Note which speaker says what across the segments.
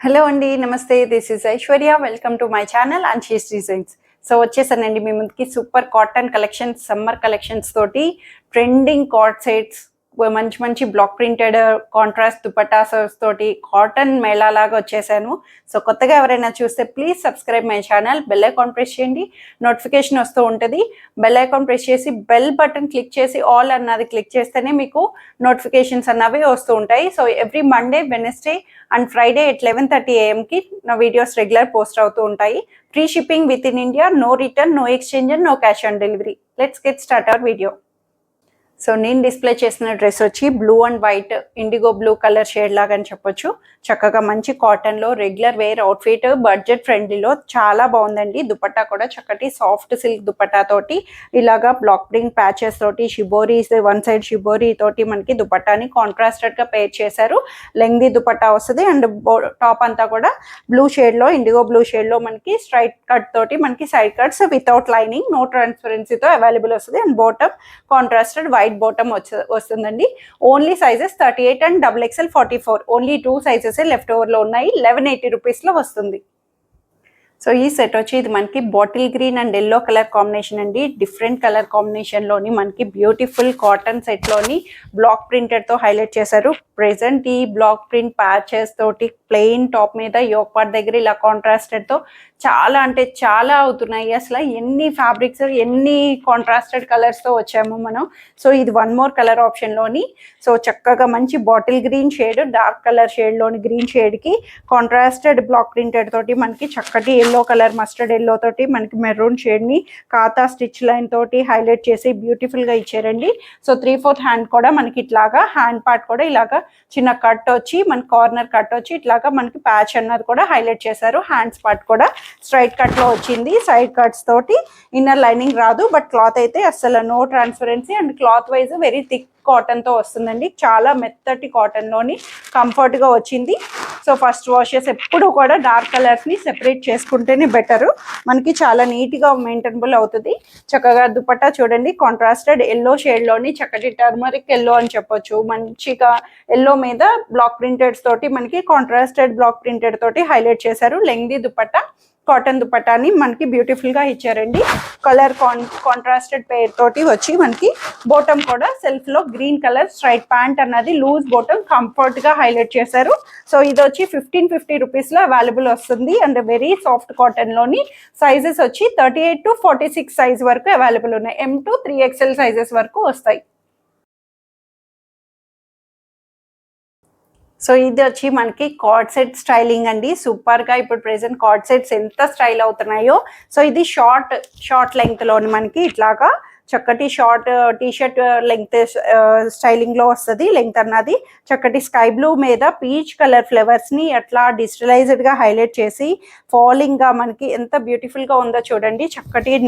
Speaker 1: Hello అండి, నమస్తే. This is Aishwarya. Welcome to my channel Anshi's designs. So వచ్చేసానండి మీ ముందుకి super cotton collections, summer collections తోటి ట్రెండింగ్ కార్డ్ సెట్స్, మంచి మంచి బ్లాక్ ప్రింటెడ్ కాంట్రాస్ట్ దుపట్టాస్ తోటి కాటన్ మేళా లాగా వచ్చేసాను. సో కొత్తగా ఎవరైనా చూస్తే please subscribe my channel, bell icon press చేయండి, నోటిఫికేషన్ వస్తూ ఉంటుంది. బెల్ ఐకాన్ ప్రెస్ చేసి బెల్ బటన్ క్లిక్ చేసి ఆల్ అన్నది క్లిక్ చేస్తేనే మీకు నోటిఫికేషన్స్ అన్నవి వస్తూ ఉంటాయి. So every Monday, Wednesday and Friday at 11:30 AM నా వీడియోస్ రెగ్యులర్ పోస్ట్ అవుతూ ఉంటాయి. Free shipping within India, no return, no exchange and no cash on delivery. Let's get start our video. So నేను display చేసిన dress వచ్చి blue and white, IndiGo blue colour shade లాగా అని చెప్పొచ్చు. చక్కగా మంచి కాటన్లో రెగ్యులర్ వేర్ అవుట్ఫిట్, బడ్జెట్ ఫ్రెండ్లీలో చాలా బాగుందండి. దుపట్టా కూడా చక్కటి సాఫ్ట్ సిల్క్ దుపట్టా తోటి ఇలాగా బ్లాక్ ప్రింట్ ప్యాచెస్ తోటి షిబోరీస్, వన్ సైడ్ షిబోరీ తోటి మనకి దుపట్టాని కాంట్రాస్టెడ్గా పేర్ చేశారు. లెంగ్దీ దుపట్టా వస్తుంది అండ్ టాప్ అంతా కూడా బ్లూ షేడ్లో, ఇండిగో బ్లూ షేడ్లో మనకి స్ట్రైట్ కట్ తోటి మనకి side cuts without lining, no ట్రాన్స్పరెన్సీతో అవైలబుల్ వస్తుంది. And bottom contrasted white bottom వస్తుందండి. Only sizes 38 and XXL 44, only 2 sizes left over లో ఉన్నాయి. 1180 రూపీస్ లో వస్తుంది. సో ఈ సెట్ వచ్చి ఇది మనకి bottle green and yellow colour combination అండి. డిఫరెంట్ కలర్ కాంబినేషన్లోని మనకి బ్యూటిఫుల్ కాటన్ సెట్లోని బ్లాక్ ప్రింటెడ్తో హైలైట్ చేశారు. ప్రెజెంట్ ఈ బ్లాక్ ప్రింట్ ప్యాచెస్ తోటి ప్లెయిన్ టాప్ మీద యోక్ పార్ట్ దగ్గర ఇలా కాంట్రాస్టెడ్తో చాలా అంటే చాలా అవుతున్నాయి. అసలు ఎన్ని ఫ్యాబ్రిక్స్, ఎన్ని కాంట్రాస్టెడ్ కలర్స్తో వచ్చాము మనం. సో ఇది వన్ మోర్ కలర్ ఆప్షన్లోని సో చక్కగా మంచి bottle green shade, dark colour షేడ్లోని గ్రీన్ షేడ్కి కాంట్రాస్టెడ్ బ్లాక్ ప్రింటెడ్ తోటి మనకి చక్కటి ఎల్లో కలర్, మస్టర్డ్ ఎల్లో తోటి మనకి మెరూన్ షేడ్ని కాతా స్టిచ్ లైన్ తోటి హైలైట్ చేసి బ్యూటిఫుల్గా ఇచ్చారండి. సో 3/4 హ్యాండ్ కూడా మనకి ఇట్లాగా, హ్యాండ్ పార్ట్ కూడా ఇలాగా చిన్న కట్ వచ్చి, మనకి కార్నర్ కట్ వచ్చి ఇట్లాగా మనకి ప్యాచ్ అన్నది కూడా హైలైట్ చేశారు. హ్యాండ్స్ పార్ట్ కూడా స్ట్రైట్ కట్లో వచ్చింది. సైడ్ కట్స్ తోటి ఇన్నర్ లైనింగ్ రాదు, బట్ క్లాత్ అయితే అస్సలు no transparency and cloth wise very thick కాటన్తో వస్తుందండి. చాలా మెత్తటి కాటన్లోని కంఫర్ట్గా వచ్చింది. సో ఫస్ట్ వాషెస్ ఎప్పుడు కూడా డార్క్ కలర్స్ని సెపరేట్ చేసుకుంటేనే బెటరు, మనకి చాలా నీట్గా మెయింటైనబుల్ అవుతుంది. చక్కగా దుపట్టా చూడండి, కాంట్రాస్టెడ్ ఎల్లో షేడ్లోని చక్కటి టర్మరిక్ ఎల్లో అని చెప్పొచ్చు. మంచిగా ఎల్లో మీద బ్లాక్ ప్రింటెడ్స్ తోటి మనకి కాంట్రాస్టెడ్ బ్లాక్ ప్రింటెడ్ తోటి హైలైట్ చేశారు. లెంగ్దీ దుపట్టా, కాటన్ దుపట్టాని మనకి బ్యూటిఫుల్గా ఇచ్చారండి. కలర్ కాంట్రాస్టెడ్ పేర్ తోటి వచ్చి మనకి బాటమ్ కూడా సెల్ఫ్లో గ్రీన్ కలర్ స్ట్రైట్ ప్యాంట్ అన్నది లూజ్ బాటమ్ కంఫర్ట్గా హైలైట్ చేశారు. సో ఇది వచ్చి 1550 రూపీస్లో అవైలబుల్ వస్తుంది. అండ్ వెరీ సాఫ్ట్ కాటన్లోని సైజెస్ వచ్చి 38 to 46 సైజ్ వరకు అవైలబుల్ ఉన్నాయి. M to 3XL సైజెస్ వరకు వస్తాయి. సో ఇది వచ్చి మనకి కార్డ్ సెట్ స్టైలింగ్ అండి. సూపర్గా ఇప్పుడు ప్రెసెంట్ కార్డ్ సెట్స్ ఎంత స్టైల్ అవుతున్నాయో. సో ఇది షార్ట్ లెంగ్త్లోని మనకి ఇట్లాగా చక్కటి షార్ట్ టీషర్ట్ లెంగ్త్ స్టైలింగ్లో వస్తుంది. లెంగ్త్ అన్నది చక్కటి స్కై బ్లూ మీద పీచ్ కలర్ ఫ్లవర్స్ని అట్లా డిజిటలైజ్డ్గా హైలైట్ చేసి ఫాలింగ్గా మనకి ఎంత బ్యూటిఫుల్గా ఉందో చూడండి. చక్కటి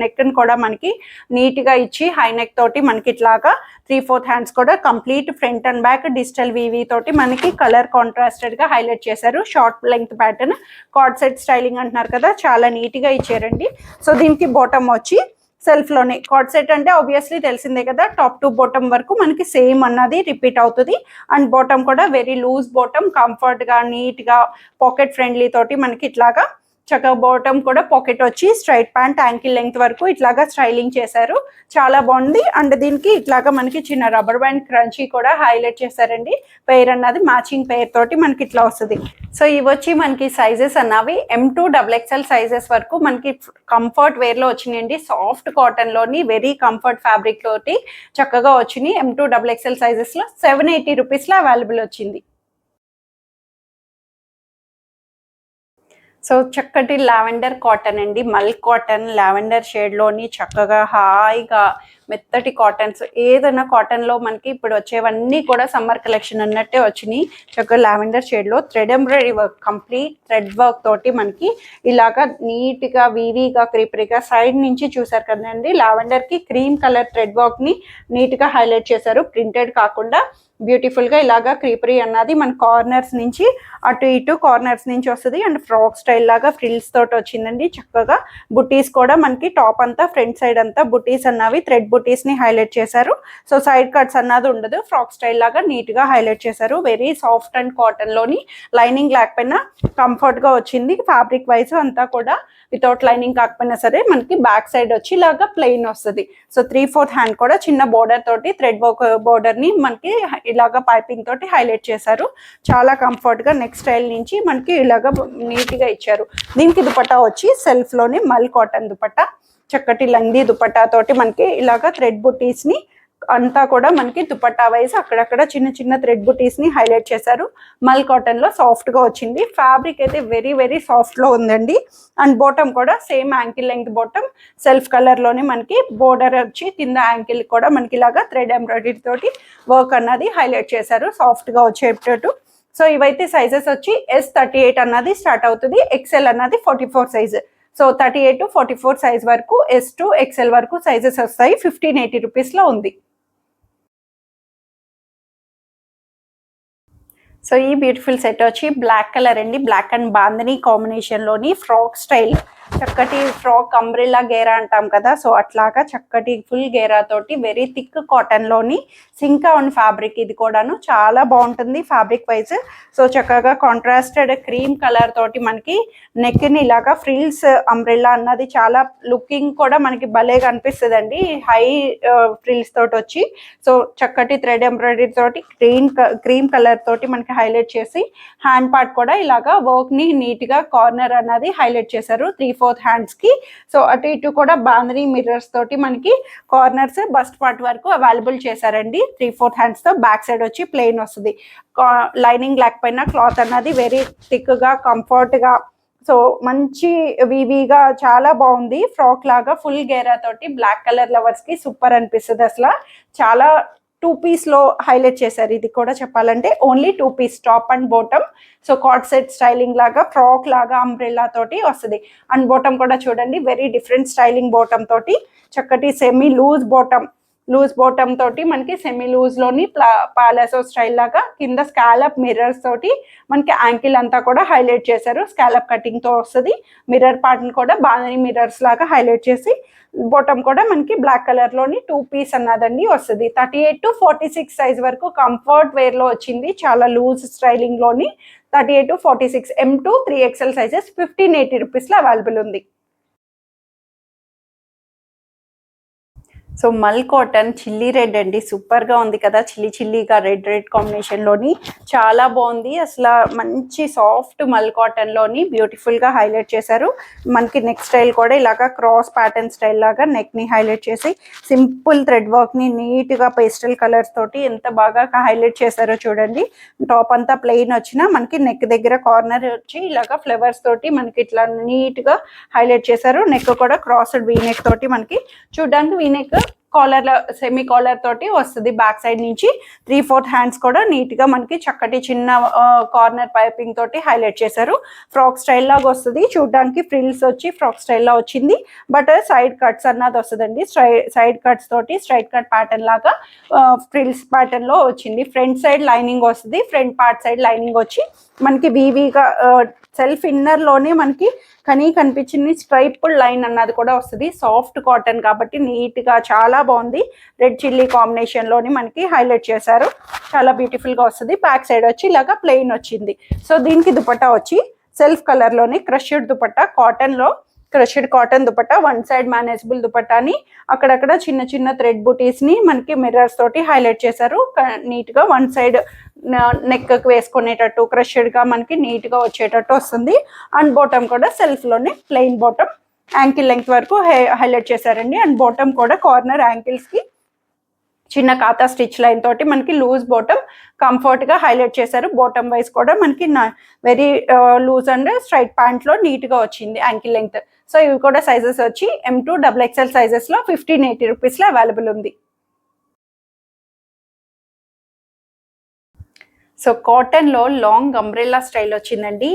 Speaker 1: నెక్ని కూడా మనకి నీట్గా ఇచ్చి హై నెక్ తోటి మనకి ఇట్లాగా 3/4 హ్యాండ్స్ కూడా complete front and back digital వీవీ తోటి మనకి కలర్ కాంట్రాస్టెడ్గా హైలైట్ చేశారు. Short length pattern cord set styling అంటున్నారు కదా, చాలా నీట్గా ఇచ్చారండి. సో దీనికి బాటమ్ వచ్చి సెల్ఫ్లోనే, కార్డ్ సెట్ అంటే ఆబ్వియస్లీ తెలిసిందే కదా, టాప్ టు బాటమ్ వరకు మనకి సేమ్ అన్నది రిపీట్ అవుతుంది. అండ్ బాటమ్ కూడా వెరీ లూజ్ బాటమ్, కంఫర్ట్గా నీట్గా పాకెట్ ఫ్రెండ్లీ తోటి మనకి ఇట్లాగా చక్కగా బాటమ్ కూడా పాకెట్ వచ్చి స్ట్రైట్ ప్యాంట్ యాంకిల్ లెంగ్త్ వరకు ఇట్లాగా స్టైలింగ్ చేశారు. చాలా బాగుంది. అండ్ దీనికి ఇట్లాగా మనకి చిన్న రబ్బర్ బ్యాండ్ క్రంచీ కూడా హైలైట్ చేశారండి. పేర్ అన్నది మ్యాచింగ్ పేర్ తోటి మనకి ఇట్లా వస్తుంది. సో ఇవి వచ్చి మనకి సైజెస్ అన్నవి M to XXL సైజెస్ వరకు మనకి కంఫర్ట్ వేర్లో వచ్చినాయండి. సాఫ్ట్ కాటన్లోని వెరీ కంఫర్ట్ ఫ్యాబ్రిక్ తోటి చక్కగా వచ్చినాయి. M to XXL సైజెస్లో 780 రూపీస్లో అవైలబుల్ వచ్చింది. సో చక్కటి లావెండర్ కాటన్ అండి, మల్ కాటన్ లావెండర్ షేడ్లోని చక్కగా హాయిగా మెత్తటి కాటన్స్, ఏదైనా కాటన్లో మనకి ఇప్పుడు వచ్చేవన్నీ కూడా సమ్మర్ కలెక్షన్ అన్నట్టే వచ్చినాయి. చక్కగా లావెండర్ షేడ్లో thread embroidery work, complete thread work తోటి మనకి ఇలాగా నీట్గా వీవీగా క్రీపరీగా సైడ్ నుంచి చూసారు కదండి. లావెండర్కి క్రీమ్ కలర్ థ్రెడ్ వర్క్ని నీట్గా హైలైట్ చేశారు. ప్రింటెడ్ కాకుండా బ్యూటిఫుల్గా ఇలాగా క్రీపరీ అన్నది మన కార్నర్స్ నుంచి అటు ఇటు కార్నర్స్ నుంచి వస్తుంది. అండ్ ఫ్రాక్ స్టైల్ లాగా ఫ్రిల్స్ తోటి వచ్చిందండి. చక్కగా బుటీస్ కూడా మనకి టాప్ అంతా ఫ్రంట్ సైడ్ అంతా బుటీస్ అన్నవి థ్రెడ్ బుటీస్ ని హైలైట్ చేశారు. సో సైడ్ కట్స్ అన్నది ఉండదు, ఫ్రాక్ స్టైల్ లాగా నీట్ గా హైలైట్ చేశారు. వెరీ సాఫ్ట్ అండ్ కాటన్ లోని లైనింగ్ లేకపోయినా కంఫర్ట్ గా వచ్చింది. ఫ్యాబ్రిక్ వైజ్ అంతా కూడా వితౌట్ లైనింగ్ కాకపోయినా సరే మనకి బ్యాక్ సైడ్ వచ్చి ఇలాగా ప్లెయిన్ వస్తుంది. సో 3/4 హ్యాండ్ కూడా చిన్న బోర్డర్ తోటి థ్రెడ్ వర్క్ బోర్డర్ ని మనకి ఇలాగా పైపింగ్ తోటి హైలైట్ చేశారు. చాలా కంఫర్ట్ గా నెక్ స్టైల్ నుంచి మనకి ఇలాగా నీట్ గా ఇచ్చారు. దీనికి దుపట్టా వచ్చి సెల్ఫ్ లోని మల్ కాటన్ దుపట్టా, చక్కటి లంగి దుపట్టా తోటి మనకి ఇలాగా థ్రెడ్ బుటీస్ ని అంతా కూడా మనకి దుపట్టా వైజ్ అక్కడక్కడ చిన్న చిన్న థ్రెడ్ బుటీస్ ని హైలైట్ చేశారు. మల్ కాటన్ లో సాఫ్ట్ గా వచ్చింది. ఫ్యాబ్రిక్ అయితే వెరీ వెరీ సాఫ్ట్ లో ఉందండి. అండ్ బాటమ్ కూడా same ankle length bottom, self colour లోనే మనకి బోర్డర్ వచ్చి కింద యాంకిల్ కూడా మనకి ఇలాగా థ్రెడ్ ఎంబ్రాయిడరీ తోటి వర్క్ అన్నది హైలైట్ చేశారు సాఫ్ట్ గా వచ్చేటట్టు. సో ఇవైతే సైజెస్ వచ్చి S38 అన్నది స్టార్ట్ అవుతుంది, XL అన్నది 44 సైజ్. సో 38 to 44 సైజ్ వరకు S to XL వరకు సైజెస్ వస్తాయి. 1580 రూపీస్ లో ఉంది. సో ఈ బ్యూటిఫుల్ సెట్ వచ్చి బ్లాక్ కలర్ అండి. బ్లాక్ అండ్ బాందని కాంబినేషన్ లోని ఫ్రాక్ స్టైల్, చక్కటి ఫ్రాక్ అంబ్రెల్లా గేరా అంటాం కదా, సో అట్లాగా చక్కటి ఫుల్ గేరా తోటి వెరీ థిక్ కాటన్ లోని సింకా అండ్ ఫ్యాబ్రిక్. ఇది కూడాను చాలా బాగుంటుంది ఫ్యాబ్రిక్ వైజ్. సో చక్కగా కాంట్రాస్టెడ్ క్రీమ్ కలర్ తోటి మనకి నెక్ ని ఇలాగా ఫ్రిల్స్ అంబ్రెల్లా అన్నది చాలా లుకింగ్ కూడా మనకి భలేగా అనిపిస్తుంది అండి. హై ఫ్రిల్స్ తోటి వచ్చి సో చక్కటి థ్రెడ్ ఎంబ్రాయిడరీ తోటి క్రీమ్ కలర్ తోటి మనకి హైలైట్ చేసి హ్యాండ్ పార్ట్ కూడా ఇలాగా వర్క్ ని నీట్ గా కార్నర్ అన్నది హైలైట్ చేశారు 3/4 హ్యాండ్స్ కి. సో అటు ఇటు కూడా బాందనీ మిర్రర్స్ తోటి మనకి కార్నర్స్ బస్ట్ పార్ట్ వరకు అవైలబుల్ చేశారండి. 3/4 హ్యాండ్స్ తో బ్యాక్ సైడ్ వచ్చి ప్లెయిన్ వస్తుంది. లైనింగ్ లేకపోయినా క్లాత్ అన్నది వెరీ థిక్ గా కంఫర్ట్ గా, సో మంచి వీవీగా చాలా బాగుంది. ఫ్రాక్ లాగా ఫుల్ గేరా తోటి బ్లాక్ కలర్ లవర్స్ కి సూపర్ అనిపిస్తుంది. అసలు చాలా 2 పీస్ లో హైలైట్ చేశారు. ఇది కూడా చెప్పాలంటే only 2 piece top and bottom. So cord set styling లాగా ఫ్రాక్ లాగా అంబ్రెల్లా తోటి వస్తుంది. అండ్ బాటమ్ కూడా చూడండి వెరీ డిఫరెంట్ స్టైలింగ్ బాటమ్ తోటి చక్కటి సెమీ లూజ్ బాటమ్ తోటి మనకి సెమీ లూజ్ లోని పాలాసో స్టైల్ లాగా కింద స్కాలప్ మిర్రర్స్ తోటి మనకి యాంకిల్ అంతా కూడా హైలైట్ చేశారు. స్కాలప్ కటింగ్ తో వస్తుంది. మిర్రర్ పార్ట్ ని కూడా బాందనీ మిర్రర్స్ లాగా హైలైట్ చేసి బాటమ్ కూడా మనకి బ్లాక్ కలర్ లోని 2 పీస్ అన్నదండి వస్తుంది. 38 to 46 సైజ్ వరకు కంఫర్ట్ వేర్ లో వచ్చింది. చాలా లూజ్ స్టైలింగ్ లోని 38 to 46 M to 3XL sizes 1580 rupees లో అవైలబుల్ ఉంది. సో మల్ కాటన్ చిల్లీ రెడ్ అండి, సూపర్ గా ఉంది కదా, చిల్లీగా రెడ్ కాంబినేషన్ లోని చాలా బాగుంది. అసలు మంచి సాఫ్ట్ మల్ కాటన్ లోని బ్యూటిఫుల్ గా హైలైట్ చేశారు. మనకి నెక్ స్టైల్ కూడా ఇలాగా క్రాస్ ప్యాటర్న్ స్టైల్ లాగా నెక్ ని హైలైట్ చేసి సింపుల్ థ్రెడ్ వర్క్ ని నీట్ గా పేస్టల్ కలర్స్ తోటి ఎంత బాగా హైలైట్ చేశారో చూడండి. టాప్ అంతా ప్లెయిన్ వచ్చినా మనకి నెక్ దగ్గర కార్నర్ వచ్చి ఇలాగా ఫ్లవర్స్ తోటి మనకి ఇట్లా నీట్ గా హైలైట్ చేశారు. నెక్ కూడా క్రాస్డ్ వీ నెక్ తోటి మనకి చూడడానికి V neck collar semi caller తోటి వస్తుంది. బ్యాక్ సైడ్ నుంచి 3/4 హ్యాండ్స్ కూడా నీట్ గా మనకి చక్కటి చిన్న కార్నర్ పైపింగ్ తోటి హైలైట్ చేశారు. ఫ్రాక్ స్టైల్ లాగా వస్తుంది. చూడడానికి ఫ్రిల్స్ వచ్చి ఫ్రాక్ స్టైల్ లా వచ్చింది. బట్ సైడ్ కట్స్ అన్నది వస్తుందండి. సైడ్ కట్స్ తోటి స్ట్రైట్ కట్ ప్యాటర్న్ లాగా ఫ్రిల్స్ ప్యాటర్న్ లో వచ్చింది. ఫ్రంట్ సైడ్ లైనింగ్ వస్తుంది. ఫ్రంట్ పార్ట్ సైడ్ లైనింగ్ వచ్చి మనకి వీవీగా సెల్ఫ్ ఇన్నర్ లోనే మనకి కనిపించింది స్ట్రైప్ లైన్ అన్నది కూడా వస్తుంది. సాఫ్ట్ కాటన్ కాబట్టి నీట్ గా చాలా బాగుంది. రెడ్ చిల్లీ కాంబినేషన్ లోని మనకి హైలైట్ చేశారు. చాలా బ్యూటిఫుల్ గా వస్తుంది. బ్యాక్ సైడ్ వచ్చి ఇలాగా ప్లెయిన్ వచ్చింది. సో దీనికి దుపట్టా వచ్చి సెల్ఫ్ కలర్ లోని క్రష్డ్ దుపట్టా, కాటన్ లో crushed cotton dupatta, one side manageable దుపట్టాని అక్కడక్కడ చిన్న చిన్న థ్రెడ్ బుటీస్ ని మనకి మిర్రర్స్ తోటి హైలైట్ చేశారు. నీట్ గా వన్ సైడ్ నెక్ వేసుకునేటట్టు క్రష్డ్ గా మనకి నీట్ గా వచ్చేటట్టు వస్తుంది. అండ్ బాటమ్ కూడా సెల్ఫ్ లోనే ప్లెయిన్ బాటమ్ యాంకిల్ లెంగ్త్ వరకు హైలైట్ చేశారండి. అండ్ బాటమ్ కూడా కార్నర్ యాంకిల్స్ కి చిన్న కాతా స్టిచ్ లైన్ తోటి మనకి లూజ్ బాటమ్ కంఫర్ట్ గా హైలైట్ చేశారు. బాటమ్ వైజ్ కూడా మనకి very loose and straight pant లో నీట్ గా వచ్చింది యాంకిల్ లెంగ్త్. సో ఇవి కూడా సైజెస్ వచ్చి M to XXL సైజెస్ లో 1580 రూపీస్ లో అవైలబుల్ ఉంది. సో కాటన్ లో లాంగ్ అంబ్రెల్లా స్టైల్ వచ్చిందండి.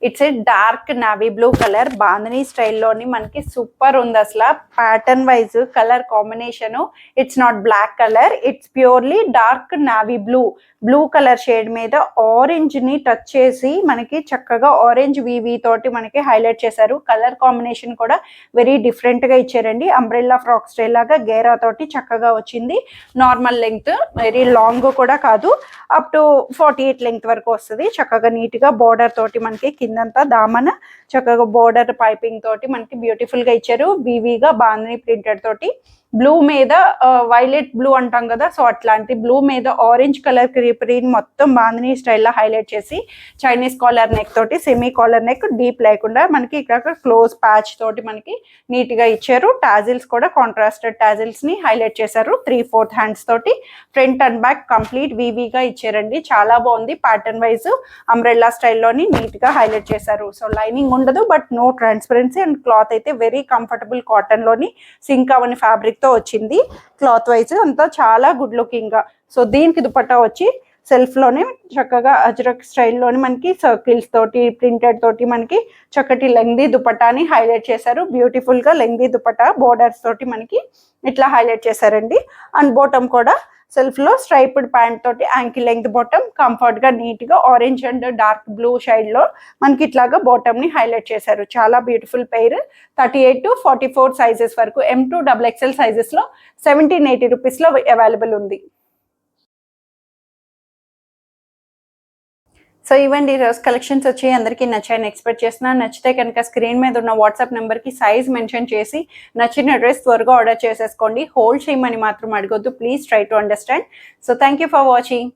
Speaker 1: It's a dark navy blue colour bandhani స్టైల్లోని మనకి సూపర్ ఉంది అసలు. Pattern wise colour combination it's not black colour, it's purely dark navy blue colour shade మీద ఆరెంజ్ ని టచ్ చేసి మనకి చక్కగా ఆరెంజ్ వివి తోటి మనకి హైలైట్ చేశారు. కలర్ కాంబినేషన్ కూడా వెరీ డిఫరెంట్ గా ఇచ్చారండి. అంబ్రెల్లా ఫ్రాక్ స్టైల్ లాగా గేరా తోటి చక్కగా వచ్చింది. నార్మల్ లెంగ్త్, వెరీ లాంగ్ కూడా కాదు, అప్ టు 48 లెంగ్త్ వరకు వస్తుంది. చక్కగా నీట్ గా బోర్డర్ తోటి మనకి కిందంతా దామన చక్కగా బోర్డర్ పైపింగ్ తోటి మనకి బ్యూటిఫుల్ గా ఇచ్చారు. వివిగా బాందిని ప్రింటెడ్ తోటి బ్లూ మీద వైలెట్ బ్లూ అంటాం కదా, సో అట్లాంటి బ్లూ మీద ఆరెంజ్ కలర్ క్రీపరీని మొత్తం బాందిని స్టైల్లో హైలైట్ చేసి చైనీస్ కాలర్ నెక్ తోటి సెమీ కాలర్ నెక్ డీప్ లేకుండా మనకి ఇక్కడ క్లోజ్ ప్యాచ్ తోటి మనకి నీట్ గా ఇచ్చారు. టాజిల్స్ కూడా కాంట్రాస్టెడ్ టాజిల్స్ ని హైలైట్ చేశారు 3/4 హ్యాండ్స్ తోటి. ఫ్రంట్ అండ్ బ్యాక్ కంప్లీట్ వివిగా ఇచ్చారండి. చాలా బాగుంది. ప్యాటర్న్ వైజ్ అంబ్రెల్లా స్టైల్లోని నీట్ గా హైలైట్ చేశారు. సో లైనింగ్ ఉండదు, but no transparency, and cloth అయితే వెరీ కంఫర్టబుల్ కాటన్ లోని సింక్ అవని ఫ్యాబ్రిక్ తో వచ్చింది. క్లాత్ వైజ్ అంతా చాలా గుడ్ లుకింగ్ గా. సో దీనికి దుపట్టా వచ్చి సెల్ఫ్ లోనే చక్కగా అజ్రక్ స్టైల్లోని మనకి సర్కిల్స్ తోటి ప్రింటెడ్ తోటి మనకి చక్కటి లెంగ్దీ దుపట్టాని హైలైట్ చేశారు. బ్యూటిఫుల్ గా లెంగ్దీ దుపట్టా బోర్డర్స్ తోటి మనకి ఇట్లా హైలైట్ చేశారండి. అండ్ బాటమ్ కూడా సెల్ఫ్ లో స్ట్రైప్డ్ ప్యాంట్ తోటి యాంకిల్ లెంగ్త్ బాటమ్, కంఫర్ట్ గా నీట్ గా orange and dark blue shade లో మనకి ఇట్లాగా బాటమ్ ని హైలైట్ చేశారు. చాలా బ్యూటిఫుల్ పెయిర్. 38 to 44 సైజెస్ వరకు, M2 XXL సైజెస్ లో 1780 రూపీస్ లో అవైలబుల్ ఉంది. సో ఇవ్వండి రోజు కలెక్షన్స్ వచ్చి అందరికీ నచ్చాయని ఎక్స్పెక్ట్ చేస్తున్నాను. నచ్చితే కనుక స్క్రీన్ మీద ఉన్న వాట్సాప్ నెంబర్కి సైజ్ మెన్షన్ చేసి నచ్చిన డ్రెస్ త్వరగా ఆర్డర్ చేసేసుకోండి. హోల్డ్ చేయమని మాత్రం అడగొద్దు. Please try to understand. So thank you for watching.